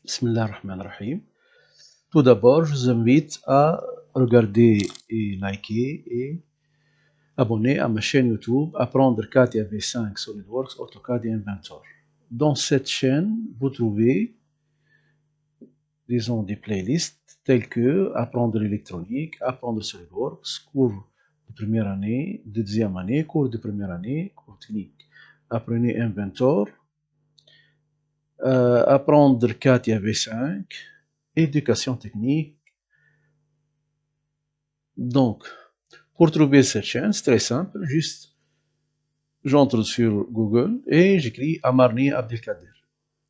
Bismillah ar-Rahman ar-Rahim. Tout d'abord, je vous invite à regarder et liker et abonner à ma chaîne YouTube Apprendre CATIA V5 SolidWorks AutoCAD et Inventor. Dans cette chaîne, vous trouvez, disons, des playlists telles que Apprendre l'électronique, Apprendre SolidWorks, cours de première année, de deuxième année, cours de première année, cours technique. Apprenez Inventor, Apprendre CATIA V5, Éducation technique. Donc, pour trouver cette chaîne, c'est très simple, juste j'entre sur Google et j'écris Amarni Abdelkader.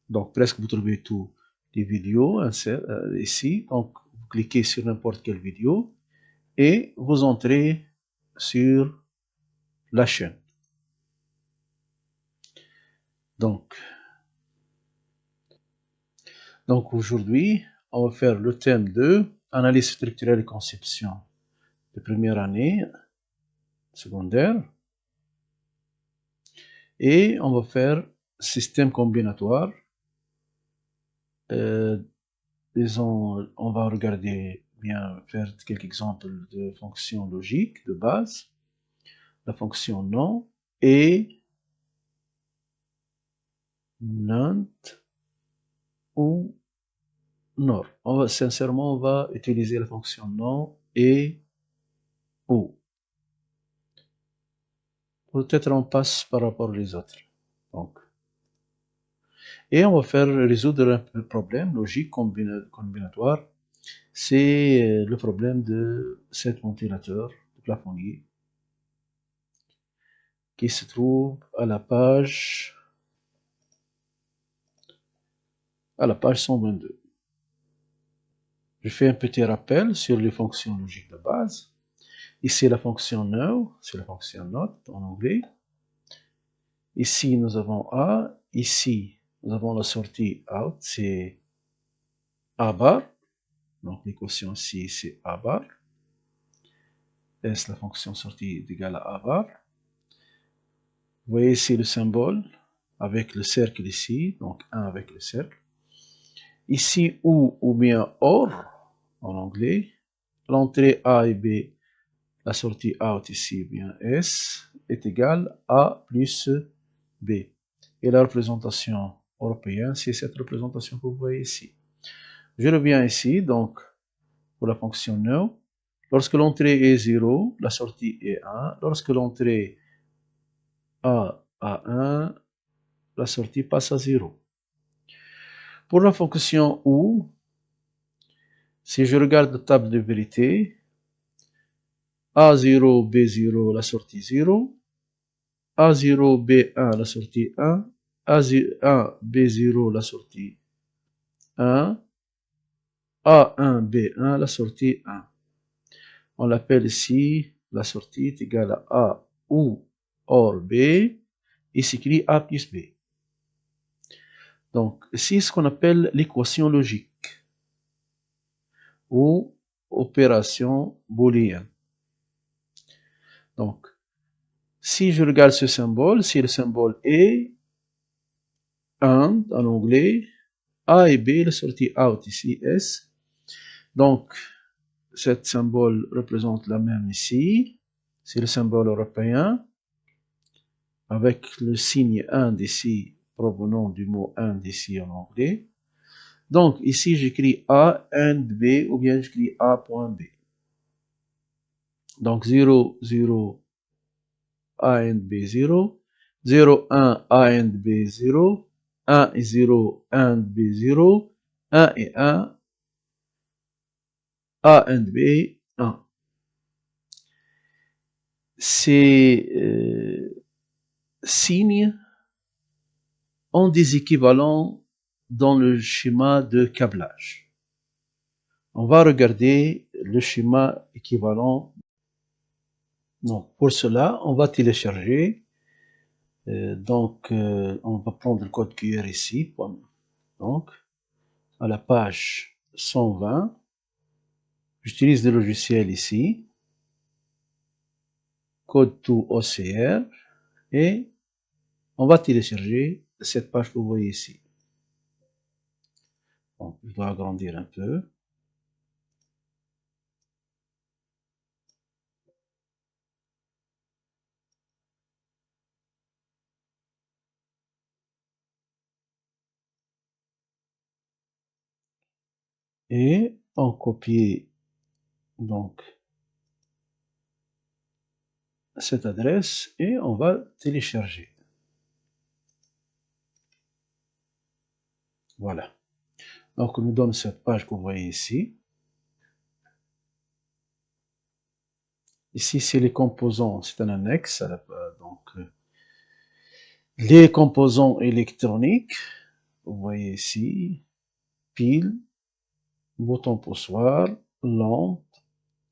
Donc, presque vous trouvez toutes les vidéos ici. Donc, vous cliquez sur n'importe quelle vidéo et vous entrez sur la chaîne. Donc aujourd'hui, on va faire le thème de analyse structurelle et conception de première année secondaire. Et on va faire système combinatoire. Disons, on va regarder bien, faire quelques exemples de fonctions logiques de base, la fonction non et NAND ou NOR. Sincèrement, on va utiliser la fonction non et ou. Peut-être on passe par rapport aux autres. Donc. Et on va faire résoudre un problème logique combinatoire. C'est le problème de cet ventilateur de plafonnier qui se trouve à la page 122. Je fais un petit rappel sur les fonctions logiques de base. Ici, la fonction now, c'est la fonction not en anglais. Ici, nous avons A. Ici, nous avons la sortie out, c'est A bar. Donc, l'équation ici, c'est A bar. S, la fonction sortie est égale à A bar. Vous voyez ici le symbole avec le cercle ici, donc 1 avec le cercle. Ici, ou bien OR, en anglais. L'entrée A et B, la sortie out ici, bien S, est égale A plus B. Et la représentation européenne, c'est cette représentation que vous voyez ici. Je reviens ici, donc, pour la fonction no. Lorsque l'entrée est 0, la sortie est 1. Lorsque l'entrée A à 1, la sortie passe à 0. Pour la fonction OU, si je regarde la table de vérité, A0, B0, la sortie 0. A0, B1, la sortie 1. A1, B0, la sortie 1. A1, B1, la sortie 1. On l'appelle ici, la sortie est égale à A ou OR B. Il s'écrit A plus B. Donc, c'est ce qu'on appelle l'équation logique ou opération booléenne. Donc, si je regarde ce symbole, si le symbole est AND en anglais, A et B, la sortie out ici, S. Donc, cet symbole représente la même ici. C'est le symbole européen avec le signe AND ici provenant du mot AND ici en anglais. Donc, ici, j'écris A AND B ou bien j'écris A.B. Donc, 0, 0, A AND B 0. 0, 1, A AND B 0. 1 et 0, AND B 0. 1 et 1, A AND B 1. Ces signes ont des équivalents dans le schéma de câblage. On va regarder le schéma équivalent. Donc, pour cela, on va télécharger. On va prendre le code QR ici. Donc, à la page 120, j'utilise le logiciel ici. Code to OCR. Et on va télécharger cette page que vous voyez ici. Bon, je dois agrandir un peu. Et on copie donc cette adresse et on va télécharger. Voilà. Donc, on nous donne cette page que vous voyez ici. Ici, c'est les composants, c'est un annexe. Donc, les composants électroniques, vous voyez ici, pile, bouton poussoir, lampe,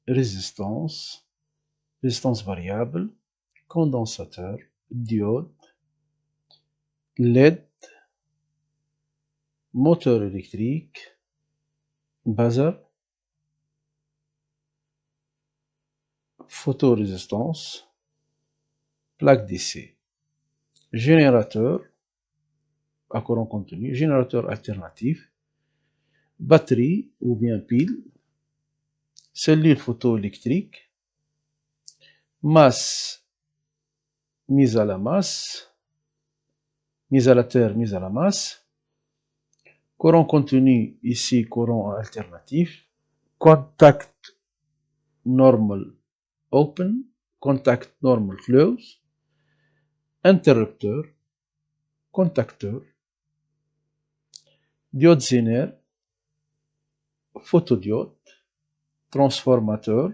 résistance, résistance variable, condensateur, diode, LED, moteur électrique, buzzer, photorésistance, plaque DC, générateur à courant continu, générateur alternatif, batterie ou bien pile, cellule photoélectrique, masse mise à la masse, mise à la terre, mise à la masse, courant continu, ici courant alternatif, contact normal open, contact normal close, interrupteur, contacteur, diode zénaire, photodiode, transformateur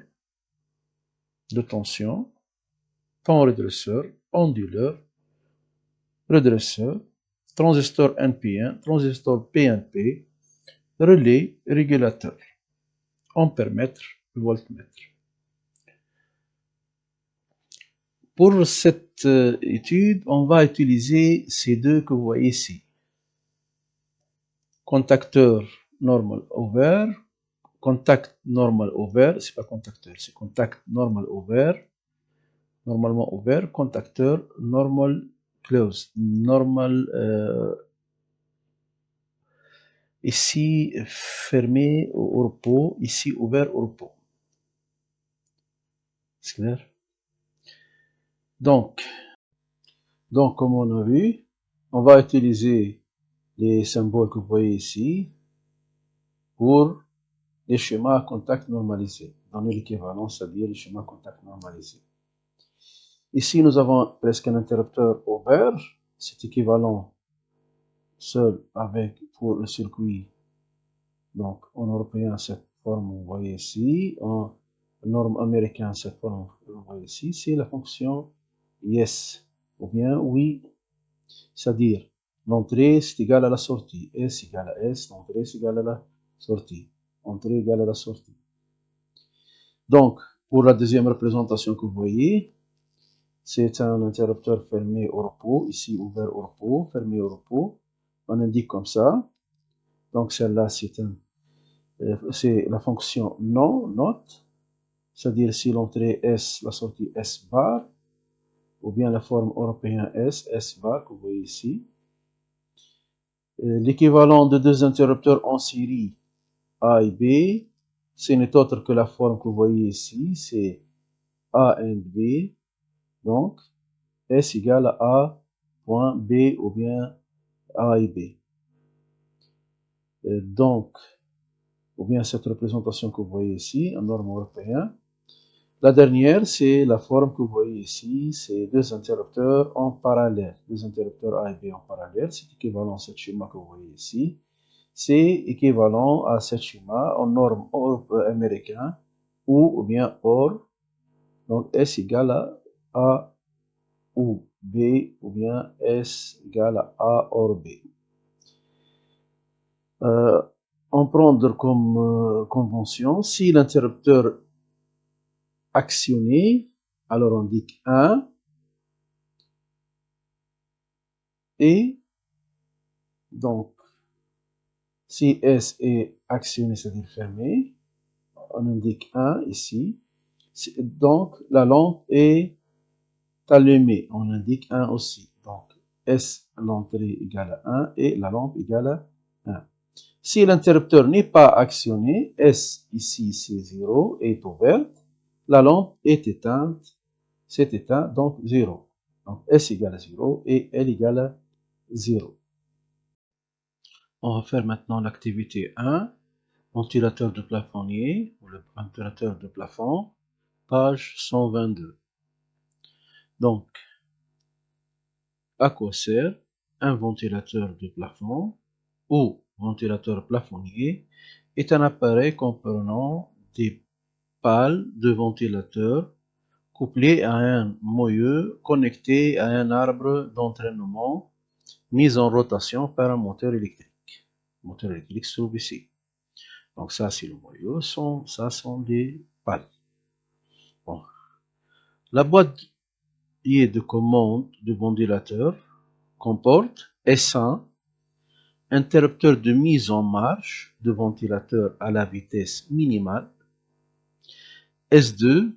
de tension, temps redresseur, onduleur, redresseur, transistor NPN, transistor PNP, relais, régulateur, ampèremètre, voltmètre. Pour cette étude, on va utiliser ces deux que vous voyez ici. Contacteur normal ouvert, contact normal ouvert, c'est pas contacteur, c'est contact normal ouvert, normalement ouvert, contacteur normal close, normal ici fermé au repos, ici ouvert au repos. C'est clair? Donc, comme on a vu, on va utiliser les symboles que vous voyez ici pour les schémas à contact normalisés, donner l'équivalence, c'est-à-dire les schémas à contact normalisés. Ici, nous avons presque un interrupteur ouvert, c'est équivalent seul avec pour le circuit. Donc, en européen, cette forme, vous voyez ici, en norme américaine, cette forme, vous voyez ici, c'est la fonction yes, ou bien oui, c'est-à-dire l'entrée c'est égal à la sortie, S égale à S, l'entrée c'est égal à la sortie, entrée égale à la sortie. Donc, pour la deuxième représentation que vous voyez, c'est un interrupteur fermé au repos, ici ouvert au repos, fermé au repos, on indique comme ça. Donc celle-là c'est la fonction non, not, c'est-à-dire si l'entrée S, la sortie S bar, ou bien la forme européenne S, S bar que vous voyez ici. L'équivalent de deux interrupteurs en série A et B, ce n'est autre que la forme que vous voyez ici, c'est A and B, donc S égale à A point B ou bien A et B. Donc, ou bien cette représentation que vous voyez ici, en norme européenne. La dernière, c'est la forme que vous voyez ici, c'est deux interrupteurs en parallèle, deux interrupteurs A et B en parallèle, c'est équivalent à ce schéma que vous voyez ici. C'est équivalent à ce schéma en norme américain ou bien OR, donc S égale à A ou B, ou bien S égale à A OR B. En prendre comme convention, si l'interrupteur actionné, alors on indique 1, et donc si S est actionné, c'est-à-dire fermé, on indique 1 ici, donc la lampe est allumée, on indique 1 aussi, donc S l'entrée égale à 1 et la lampe égale à 1. Si l'interrupteur n'est pas actionné, S ici c'est 0 est ouverte, la lampe est éteinte, c'est éteint, donc 0. Donc S égale à 0 et L égale à 0. On va faire maintenant l'activité 1, ventilateur de plafonnier, ou le ventilateur de plafond, page 122. Donc, à quoi sert un ventilateur de plafond ou ventilateur plafonnier est un appareil comprenant des pales de ventilateur couplées à un moyeu connecté à un arbre d'entraînement mis en rotation par un moteur électrique. Le moteur électrique se trouve ici. Donc ça c'est le moyeu, ça sont des pales. Bon. La boîte de commande du ventilateur comporte S1, interrupteur de mise en marche de ventilateur à la vitesse minimale. S2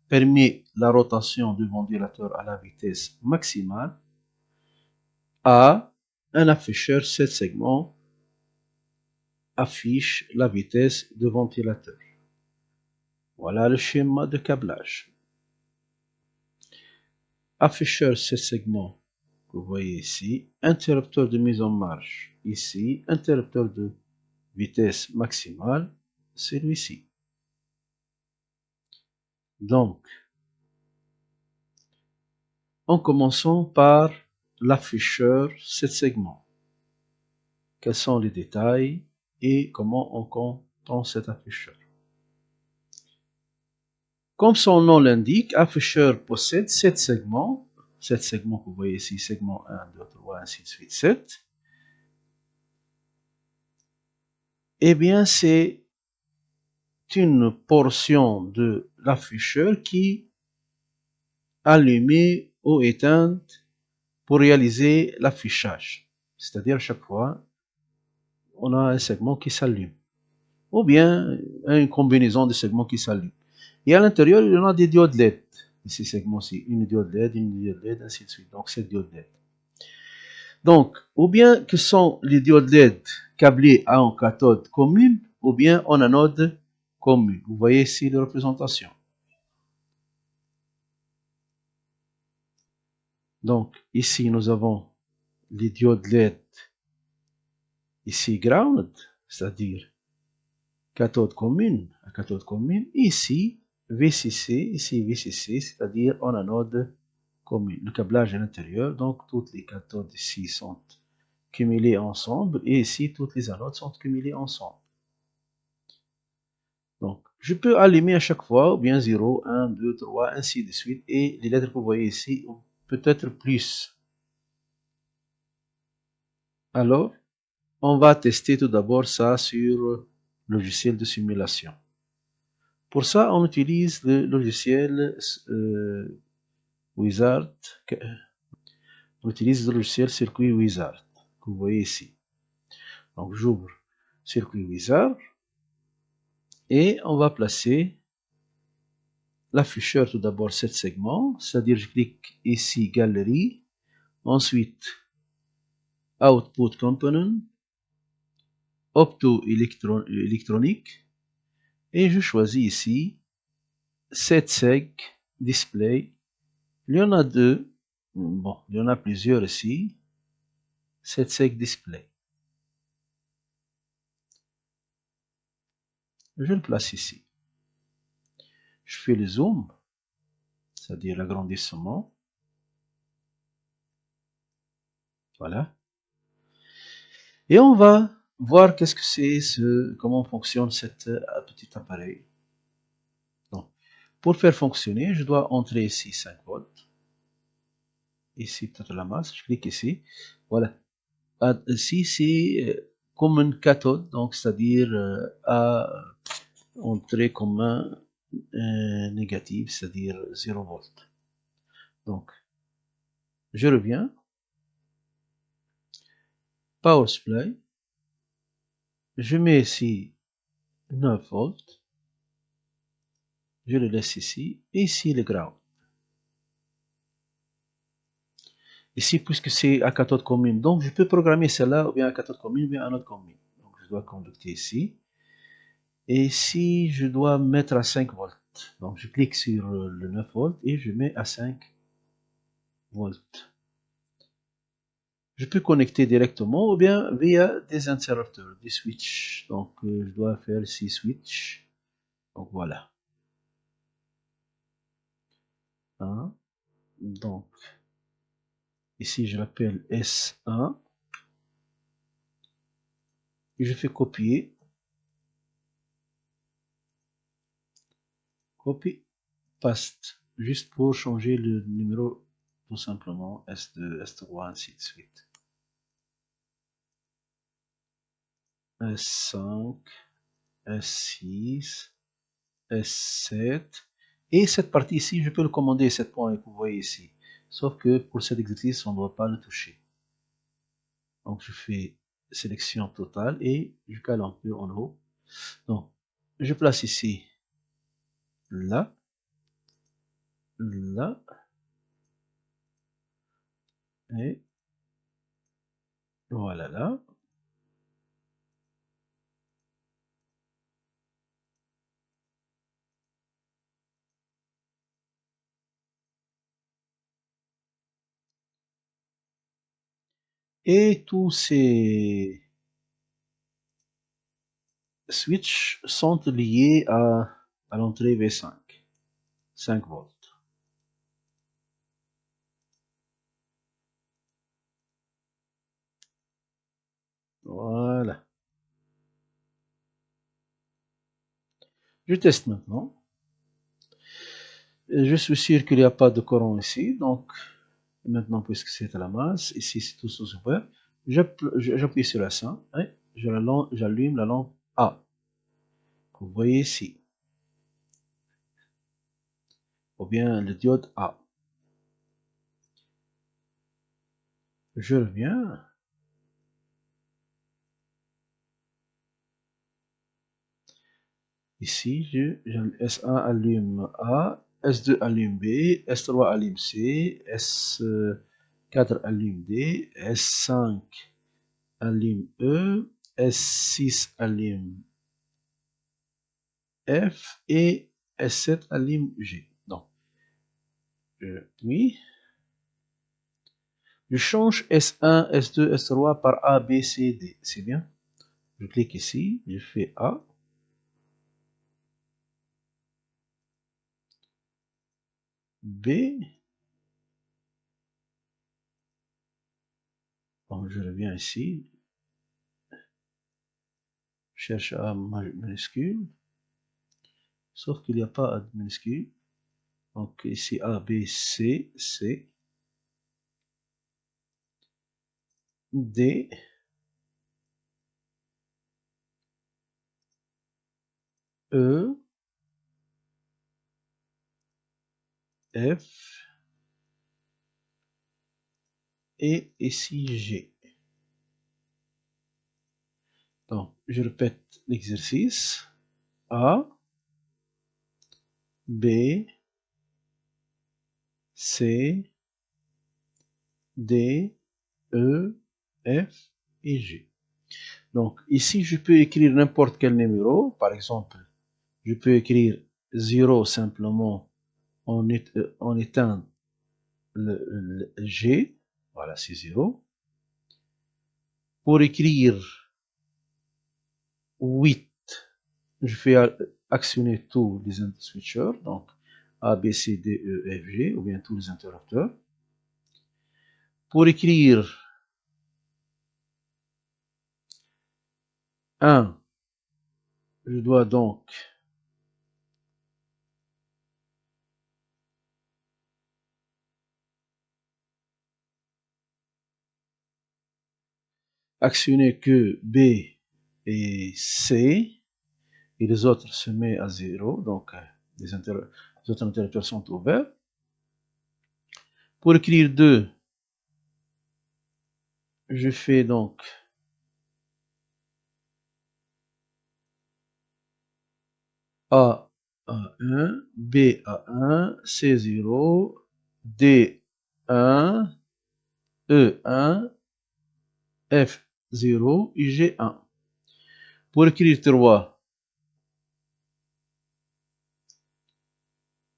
permet la rotation du ventilateur à la vitesse maximale. A, un afficheur 7 segments affiche la vitesse du ventilateur. Voilà le schéma de câblage. Afficheur 7 segments, vous voyez ici, interrupteur de mise en marche ici, interrupteur de vitesse maximale, celui-ci. Donc, en commençant par l'afficheur 7 segments. Quels sont les détails et comment on comprend cet afficheur? Comme son nom l'indique, afficheur possède 7 segments. 7 segments que vous voyez ici, segment 1, 2, 3, ainsi de suite, 7. Eh bien, c'est une portion de l'afficheur qui allumée ou éteinte pour réaliser l'affichage. C'est-à-dire, à chaque fois, on a un segment qui s'allume. Ou bien, une combinaison de segments qui s'allument. Et à l'intérieur, il y en a des diodes LED. Ces segments-ci, une diode LED, ainsi de suite. Donc, c'est diode LED. Donc, ou bien que sont les diodes LED câblées à une cathode commune, ou bien en anode commune. Vous voyez ici les représentations. Donc, ici, nous avons les diodes LED, ici ground, c'est-à-dire cathode commune, ici VCC, ici VCC, c'est-à-dire en anode commune. Le câblage à l'intérieur, donc toutes les cathodes ici sont cumulées ensemble, et ici toutes les anodes sont cumulées ensemble. Donc, je peux allumer à chaque fois, ou bien 0, 1, 2, 3, ainsi de suite, et les lettres que vous voyez ici, peut-être plus. Alors, on va tester tout d'abord ça sur le logiciel de simulation. Pour ça, on utilise le logiciel Wizard. On utilise le logiciel Circuit Wizard, que vous voyez ici. Donc, j'ouvre Circuit Wizard et on va placer l'afficheur tout d'abord 7 segments, c'est-à-dire je clique ici Galerie, ensuite Output Component, Opto-électronique, et je choisis ici 7 seg Display. Il y en a deux, bon, il y en a plusieurs ici, 7 seg Display. Je le place ici. Je fais le zoom, c'est-à-dire l'agrandissement. Voilà. Et on va voir qu'est-ce que c'est, comment fonctionne cet petit appareil. Donc, pour faire fonctionner, je dois entrer ici 5 volts. Ici, peut-être la masse, je clique ici. Voilà. Ici, c'est comme une cathode, donc c'est-à-dire à entrer comme un négatif, c'est-à-dire 0 volts. Donc, je reviens. Power supply. Je mets ici 9 volts. Je le laisse ici. Et ici, le ground. Ici, puisque c'est à cathode commune, donc je peux programmer celle-là ou bien à cathode commune ou bien à anode commune. Donc, je dois conducter ici. Et ici, je dois mettre à 5 volts. Donc, je clique sur le 9 volts et je mets à 5 volts. Je peux connecter directement ou bien via des interrupteurs, des switches. Donc, je dois faire 6 switches. Donc, voilà. Hein? Donc, ici, je l'appelle S1. Et je fais copier. Copie, paste. Juste pour changer le numéro, tout simplement. S2, S3, ainsi de suite. S5, S6, S7. Et cette partie ici, je peux le commander, cette point que vous voyez ici. Sauf que pour cet exercice, on ne doit pas le toucher. Donc, je fais sélection totale et je cale un peu en haut. Donc, je place ici, là, là, et voilà là. Et tous ces switches sont liés à l'entrée V5, 5 volts. Voilà. Je teste maintenant. Je suis sûr qu'il n'y a pas de courant ici, donc maintenant puisque c'est à la masse, ici c'est tout ouvert, j'appuie sur la 5 et j'allume la lampe A. Vous voyez ici. Ou bien le diode A. Je reviens. Ici, S1 allume A, S2 allume B, S3 allume C, S4 allume D, S5 allume E, S6 allume F et S7 allume G. Donc, oui. Je change S1, S2, S3 par A, B, C, D. C'est bien. Je clique ici, je fais A. B. Bon, je reviens ici. Je cherche A minuscule. Sauf qu'il n'y a pas A minuscule. Donc ici A, B, C, C. D. E. F. Et ici G. Donc, je répète l'exercice. A, B, C, D, E, F et G. Donc, ici, je peux écrire n'importe quel numéro. Par exemple, je peux écrire 0 simplement en éteint le G. Voilà, c'est 0. Pour écrire 8, je fais actionner tous les switchers, donc A, B, C, D, E, F, G, ou bien tous les interrupteurs. Pour écrire 1, je dois donc actionner que B et C, et les autres se mettent à 0, donc les autres interrupteurs sont ouverts. Pour écrire 2, je fais donc A à 1, B à 1, C 0, D 1, E 1, F 0 et G 1. Pour écrire 3,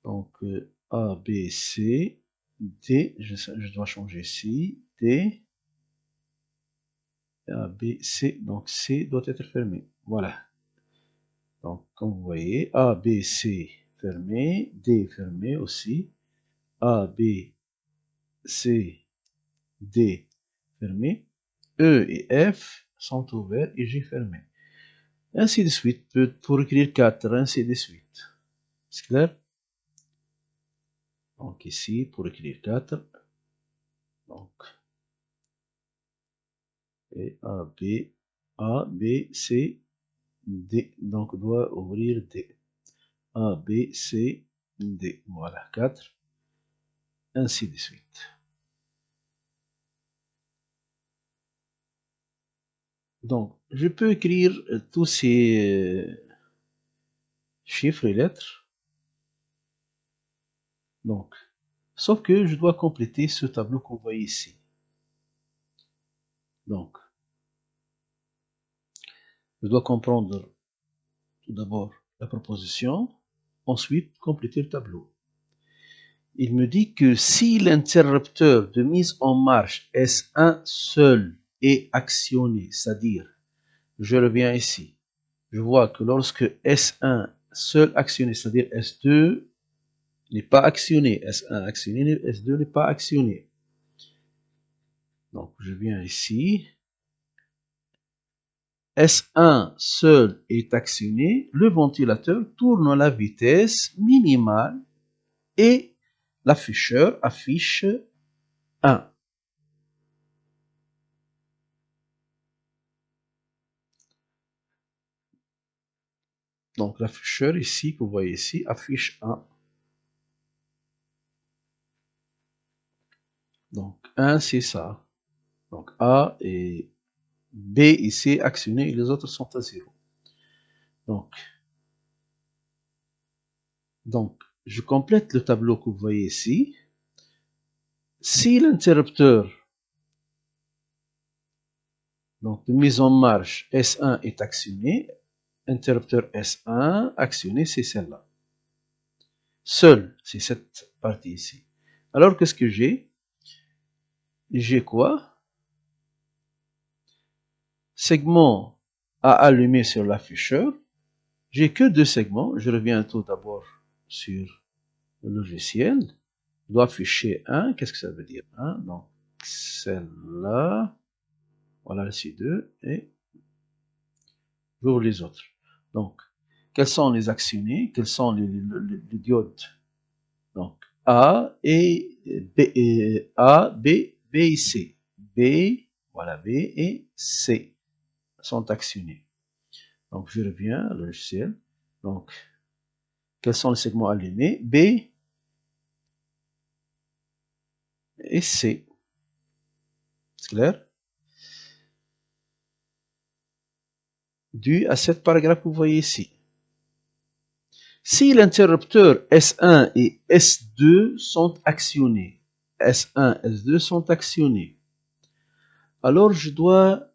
donc A, B, C, D, je dois changer ici, D, A, B, C, donc C doit être fermé. Voilà. Donc, comme vous voyez, A, B, C fermé, D fermé aussi, A, B, C, D fermé, E et F sont ouverts et G fermé. Ainsi de suite, pour écrire 4, ainsi de suite. C'est clair? Donc ici, pour écrire 4, donc, et A, B, C, D. Donc, on doit ouvrir D. A, B, C, D. Voilà, 4. Ainsi de suite. Donc, je peux écrire tous ces chiffres et lettres. Donc, sauf que je dois compléter ce tableau qu'on voit ici. Donc, je dois comprendre tout d'abord la proposition, ensuite compléter le tableau. Il me dit que si l'interrupteur de mise en marche S1 seul est actionné, c'est-à-dire, je reviens ici, je vois que lorsque S1 seul actionné, c'est-à-dire S2 n'est pas actionné, S1 actionné, S2 n'est pas actionné. Donc, je viens ici, S1 seul est actionné, le ventilateur tourne à la vitesse minimale et l'afficheur affiche 1. Donc l'afficheur ici, que vous voyez ici, affiche 1. Donc 1, c'est ça. Donc A et B ici actionnés et les autres sont à 0. Donc je complète le tableau que vous voyez ici. Si l'interrupteur donc de mise en marche S1 est actionné, interrupteur S1 actionné, c'est celle-là. Seul, c'est cette partie ici. Alors qu'est-ce que j'ai? J'ai quoi? Segment à allumer sur l'afficheur. J'ai que 2 segments. Je reviens tout d'abord sur le logiciel. Je dois afficher 1. Qu'est-ce que ça veut dire 1? Donc, celle-là. Voilà, ici 2. Et j'ouvre les autres. Donc, quels sont les actionnés? Quels sont les diodes? Donc, A et B, A, B, B et C. B, voilà, B et C sont actionnés. Donc, je reviens au logiciel. Donc, quels sont les segments allumés? B et C. C'est clair? Dû à cette paragraphe que vous voyez ici. Si l'interrupteur S1 et S2 sont actionnés, S1 et S2 sont actionnés, alors je dois,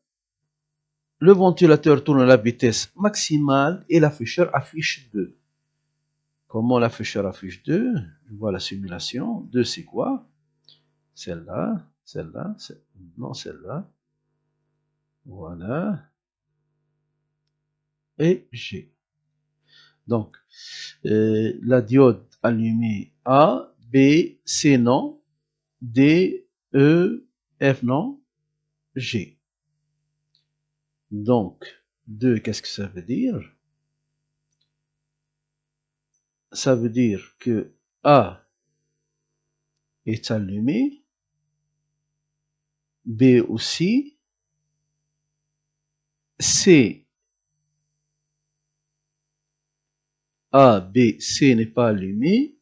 le ventilateur tourne à la vitesse maximale et l'afficheur affiche 2. Comment l'afficheur affiche 2? Je vois la simulation. 2 c'est quoi? Celle-là, celle-là, non celle-là. Voilà. Et G. Donc, la diode allumée A, B, C non, D, E, F non, G. Donc, 2, qu'est-ce que ça veut dire? Ça veut dire que A est allumé, B aussi, C, A, B, C n'est pas allumé,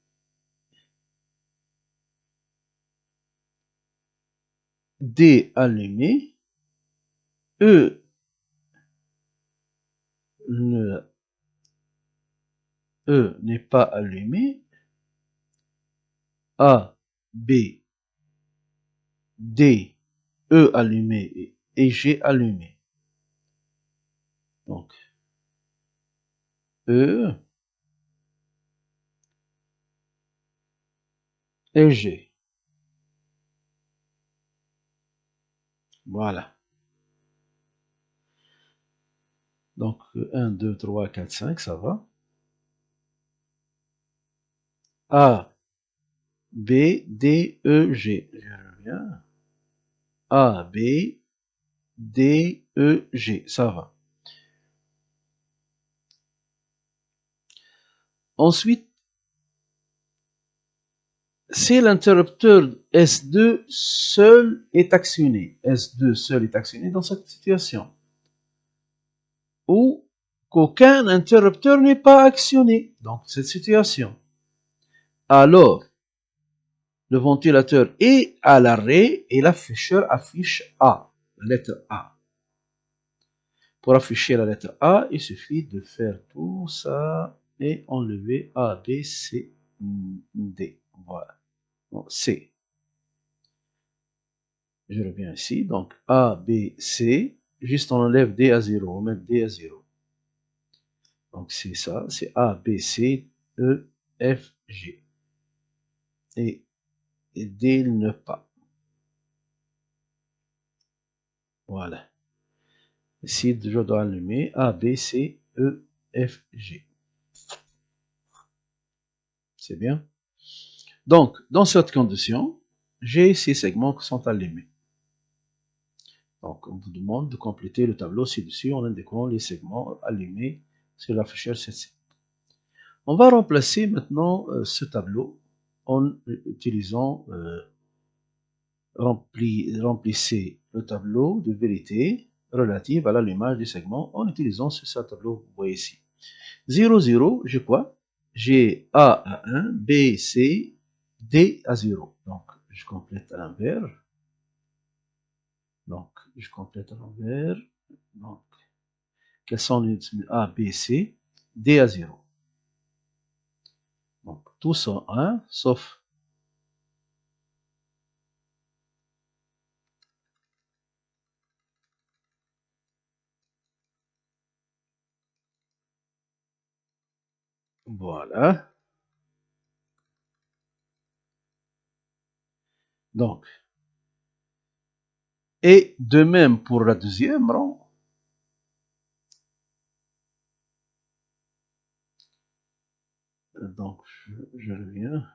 D allumé, E n'est pas allumé, A, B, D, E allumé et G allumé. Donc, E et G. Voilà. Donc 1, 2, 3, 4, 5, ça va. A, B, D, E, G. Je reviens. A, B, D, E, G. Ça va. Ensuite, si l'interrupteur S2 seul est actionné, S2 seul est actionné dans cette situation, ou qu'aucun interrupteur n'est pas actionné dans cette situation, alors le ventilateur est à l'arrêt et l'afficheur affiche A, la lettre A. Pour afficher la lettre A, il suffit de faire tout ça et enlever A, B, C, D. Voilà. Donc, C. Je reviens ici. Donc A, B, C. Juste on enlève D à 0. On met D à 0. Donc c'est ça. C'est A, B, C, E, F, G. Et D ne pas. Voilà. Ici, je dois allumer A, B, C, E, F, G. C'est bien. Donc, dans cette condition, j'ai ces segments qui sont allumés. Donc, on vous demande de compléter le tableau ci-dessus en indiquant les segments allumés sur l'afficheur CC. On va remplacer maintenant ce tableau en utilisant remplissez le tableau de vérité relative à l'allumage des segments en utilisant ce tableau que vous voyez ici. 0, 0, j'ai quoi? J'ai A à 1, B, C, D à 0. Donc, je complète à l'envers. Donc, je complète à l'envers. Donc, quels sont les A, B, C, D à 0. Donc, tous sont 1, sauf voilà. Donc, et de même pour la deuxième rang. Donc, je reviens.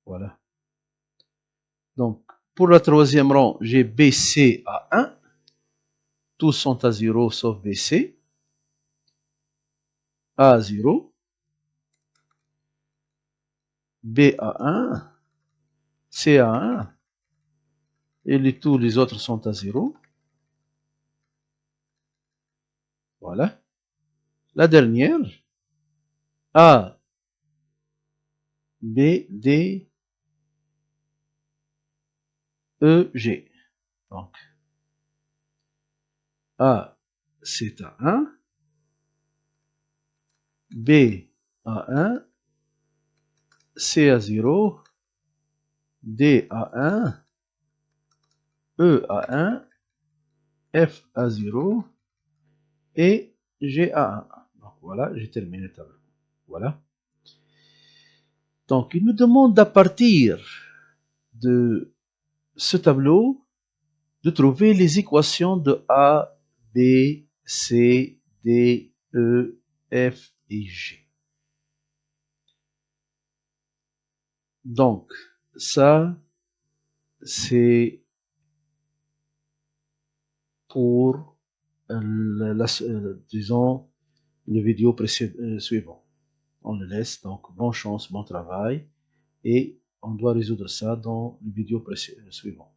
Voilà. Donc, pour la troisième rang, j'ai BC à 1. Tous sont à 0 sauf BC. A à 0. B à 1. C à 1. Et tous les autres sont à 0. Voilà. La dernière, A, B, D, E, G. Donc, A, c'est à 1. B à 1. C à 0. D à 1. E à 1. F à 0. Et G à 1. Donc voilà, j'ai terminé le tableau. Voilà. Donc, il me demande à partir de ce tableau de trouver les équations de A, B, C, D, E, F et G. Donc, ça, c'est pour, disons, le vidéo suivant. On le laisse, donc bonne chance, bon travail, et on doit résoudre ça dans le vidéo suivant.